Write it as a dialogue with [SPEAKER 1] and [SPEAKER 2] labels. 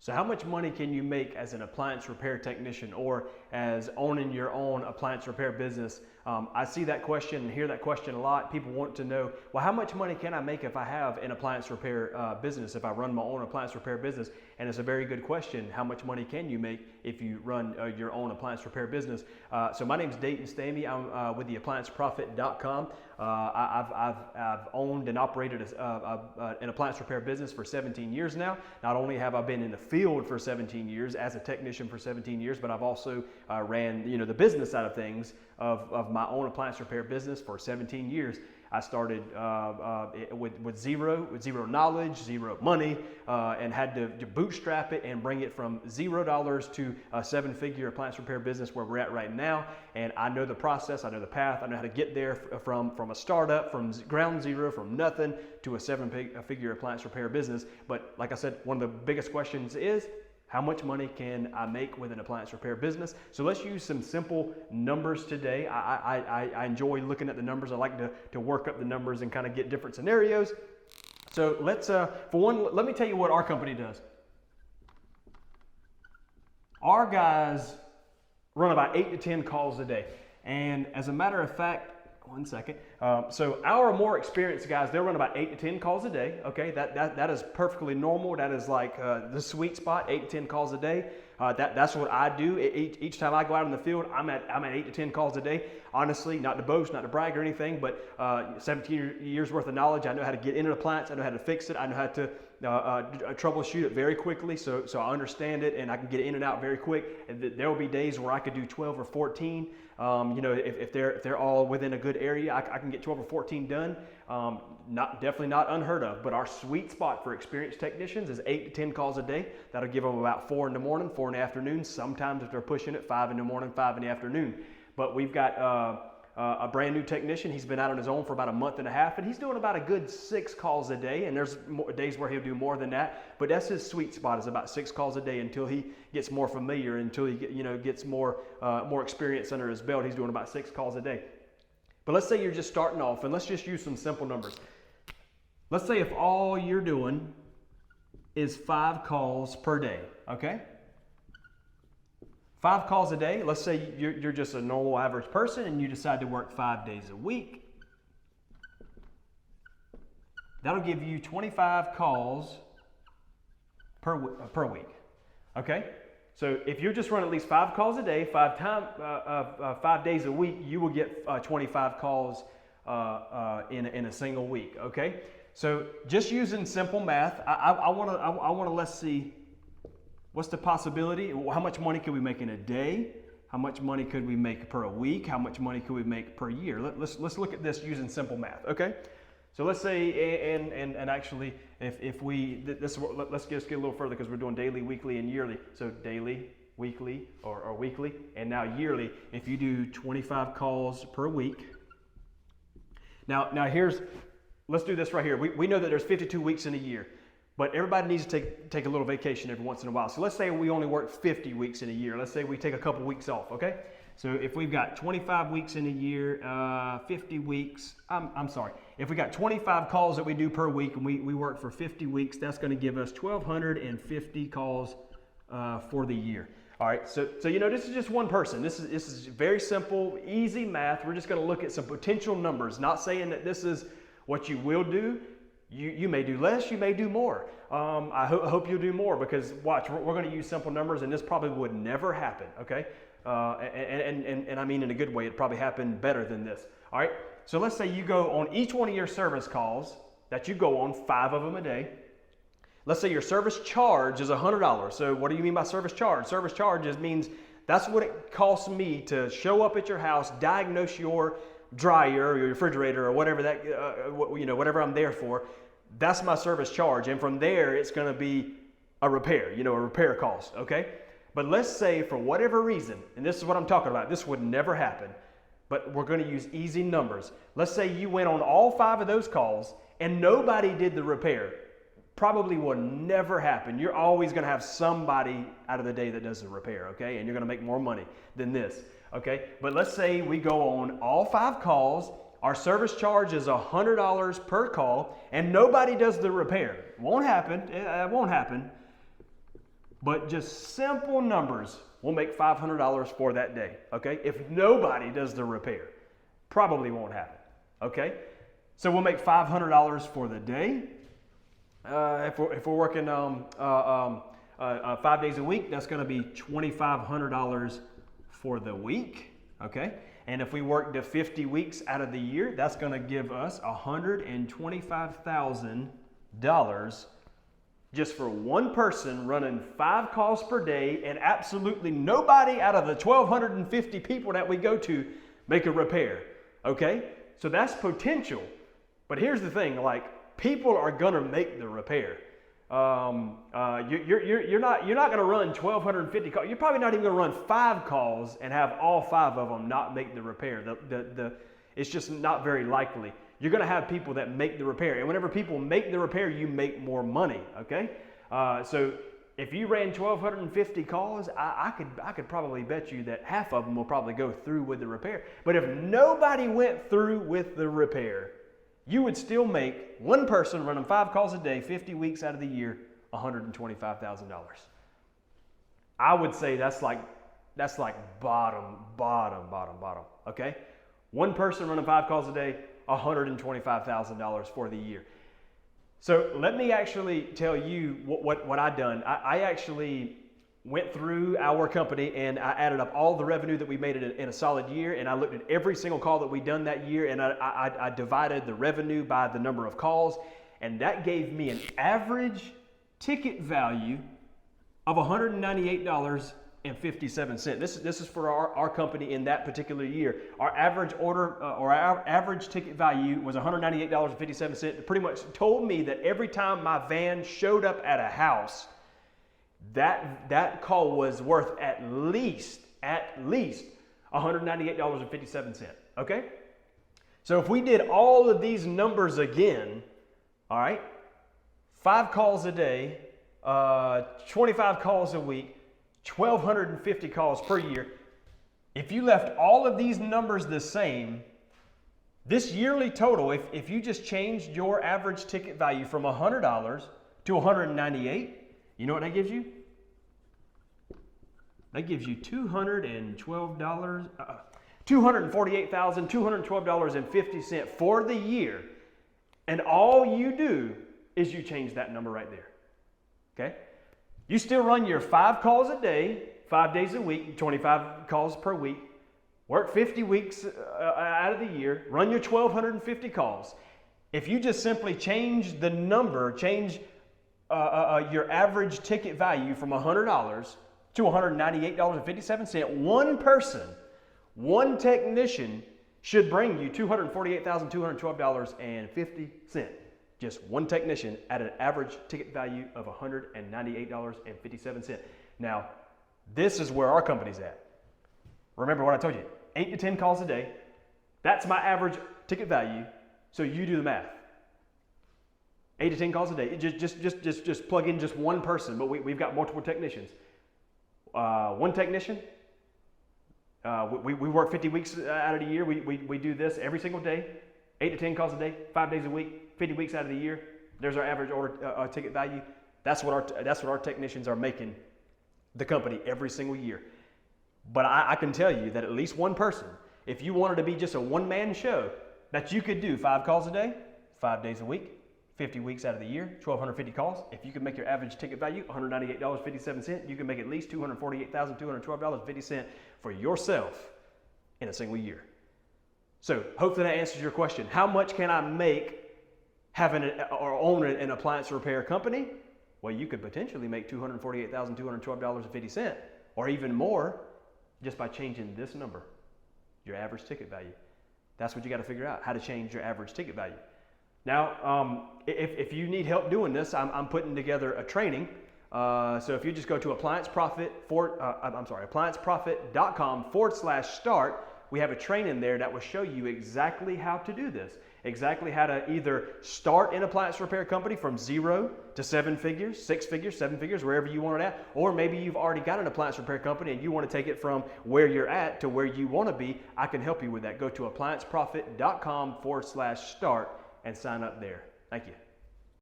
[SPEAKER 1] So how much money can you make as an appliance repair technician or as owning your own appliance repair business? I see that question and hear that question a lot. People want to know, well, how much money can I make if I have an appliance repair business, if I run my own appliance repair business? And it's a very good question. How much money can you make if you run your own appliance repair business? So my name's Dayton Stamey. I'm with the ApplianceProfit.com. I've owned and operated an appliance repair business for 17 years now. Not only have I been in the field for 17 years as a technician for 17 years, but I've also ran the business side of things of my own appliance repair business for 17 years. I started with zero knowledge, zero money, and had to bootstrap it and bring it from $0 to a 7-figure appliance repair business where we're at right now. And I know the process, I know the path, I know how to get there from a startup, from ground zero, from nothing to a 7-figure appliance repair business. But like I said, one of the biggest questions is, how much money can I make with an appliance repair business? So let's use some simple numbers today. I enjoy looking at the numbers. I like to work up the numbers and kind of get different scenarios. So let's, for one, let me tell you what our company does. Our guys run about 8 to 10 calls a day. And as a matter of fact, one second. So our more experienced guys, they'll run about 8 to 10 calls a day. Okay, that is perfectly normal. That is like the sweet spot, 8 to 10 calls a day. That's what I do. Each time I go out in the field, I'm at 8 to 10 calls a day. Honestly, not to boast, not to brag or anything, but 17 years worth of knowledge. I know how to get into the appliance. I know how to fix it. I know how to troubleshoot it very quickly, so I understand it and I can get it in and out very quick. And there will be days where I could do 12 or 14. If they're all within a good area, I can get 12 or 14 done. Definitely not unheard of, but our sweet spot for experienced technicians is 8 to 10 calls a day. That'll give them about 4 in the morning, 4 in the afternoon. Sometimes if they're pushing it, 5 in the morning, 5 in the afternoon. But we've got a brand new technician. He's been out on his own for about a month and a half, and he's doing about a good 6 calls a day. And there's days where he'll do more than that, but that's his sweet spot, is about 6 calls a day until he gets more familiar, until he gets more experience under his belt. He's doing about 6 calls a day. But let's say you're just starting off, and let's just use some simple numbers. Let's say if all you're doing is 5 calls per day, okay? 5 calls a day. Let's say you're just a normal average person and you decide to work 5 days a week. That'll give you 25 calls per week, okay? So if you just run at least 5 calls a day, 5 days a week, you will get 25 calls in a single week, okay? So just using simple math, I want to let's see. What's the possibility? How much money could we make in a day? How much money could we make per week? How much money could we make per year? Let's look at this using simple math, okay? So let's say, and actually, let's just get a little further because we're doing daily, weekly, and yearly. So daily, weekly, or weekly, and now yearly. If you do 25 calls per week. Now let's do this right here. We know that there's 52 weeks in a year. But everybody needs to take a little vacation every once in a while. So let's say we only work 50 weeks in a year. Let's say we take a couple weeks off, okay? So if we've got 25 weeks in a year, 50 weeks, if we got 25 calls that we do per week and we work for 50 weeks, that's gonna give us 1,250 calls for the year. All right, so this is just one person. This is very simple, easy math. We're just gonna look at some potential numbers, not saying that this is what you will do. You may do less, you may do more. I hope you'll do more because watch, we're going to use simple numbers and this probably would never happen, okay? And I mean in a good way, it probably happened better than this. All right, so let's say you go on each one of your service calls that you go on, 5 of them a day. Let's say your service charge is $100. So what do you mean by service charge? Service charge means that's what it costs me to show up at your house, diagnose your dryer or your refrigerator or whatever whatever I'm there for. That's my service charge, and from there it's going to be a repair, a repair cost, okay? But let's say for whatever reason, and this is what I'm talking about, this would never happen, but we're going to use easy numbers. Let's say you went on all 5 of those calls and nobody did the repair. Probably will never happen. You're always going to have somebody out of the day that does the repair, okay? And you're going to make more money than this, okay? But let's say we go on all 5 calls. Our service charge is $100 per call, and nobody does the repair. Won't happen. It won't happen. But just simple numbers, we'll make $500 for that day, okay? If nobody does the repair, probably won't happen, okay? So we'll make $500 for the day. If we're working 5 days a week, that's going to be $2,500 for the week, okay? And if we work to 50 weeks out of the year, that's going to give us $125,000 just for one person running 5 calls per day, and absolutely nobody out of the 1,250 people that we go to make a repair, okay? So that's potential. But here's the thing, like, people are gonna make the repair. You're not gonna run 1,250 calls. You're probably not even gonna run 5 calls and have all 5 of them not make the repair. It's just not very likely. You're gonna have people that make the repair, and whenever people make the repair, you make more money. Okay, so if you ran 1,250 calls, I could probably bet you that half of them will probably go through with the repair. But if nobody went through with the repair, you would still make one person running 5 calls a day, 50 weeks out of the year, $125,000. I would say that's like bottom. Okay, one person running 5 calls a day, $125,000 for the year. So let me actually tell you what I've done. I actually went through our company and I added up all the revenue that we made in a solid year, and I looked at every single call that we'd done that year, and I divided the revenue by the number of calls, and that gave me an average ticket value of $198.57. This is for our company in that particular year. Our average order or our average ticket value was $198.57. It pretty much told me that every time my van showed up at a house, that call was worth at least $198.57. Okay? So if we did all of these numbers again, all right, 5 calls a day, 25 calls a week, 1,250 calls per year. If you left all of these numbers the same, this yearly total, if you just changed your average ticket value from $100 to $198, you know what that gives you? That gives you $248,212.50 for the year. And all you do is you change that number right there. Okay? You still run your 5 calls a day, 5 days a week, 25 calls per week, work 50 weeks out of the year, run your 1,250 calls. If you just simply change the number, change your average ticket value from $100 to $198.57, one person, one technician should bring you $248,212.50. Just one technician at an average ticket value of $198.57. Now, this is where our company's at. Remember what I told you, 8 to 10 calls a day. That's my average ticket value. So you do the math. 8 to 10 calls a day. Just plug in just one person, but we've got multiple technicians. One technician, we work 50 weeks out of the year. We do this every single day, 8 to 10 calls a day, 5 days a week, 50 weeks out of the year. There's our average order ticket value. That's what our technicians are making the company every single year. But I can tell you that at least one person, if you wanted to be just a one-man show, that you could do 5 calls a day, 5 days a week, 50 weeks out of the year, 1,250 calls. If you can make your average ticket value $198.57, you can make at least $248,212.50 for yourself in a single year. So hopefully that answers your question. How much can I make having or owning an appliance repair company? Well, you could potentially make $248,212.50 or even more just by changing this number, your average ticket value. That's what you got to figure out, how to change your average ticket value. Now, if you need help doing this, I'm putting together a training. So if you just go to applianceprofit.com/start, we have a training there that will show you exactly how to do this. Exactly how to either start an appliance repair company from 0 to 7 figures, 6 figures, 7 figures, wherever you want it at. Or maybe you've already got an appliance repair company and you want to take it from where you're at to where you want to be. I can help you with that. Go to applianceprofit.com/start and sign up there. Thank you.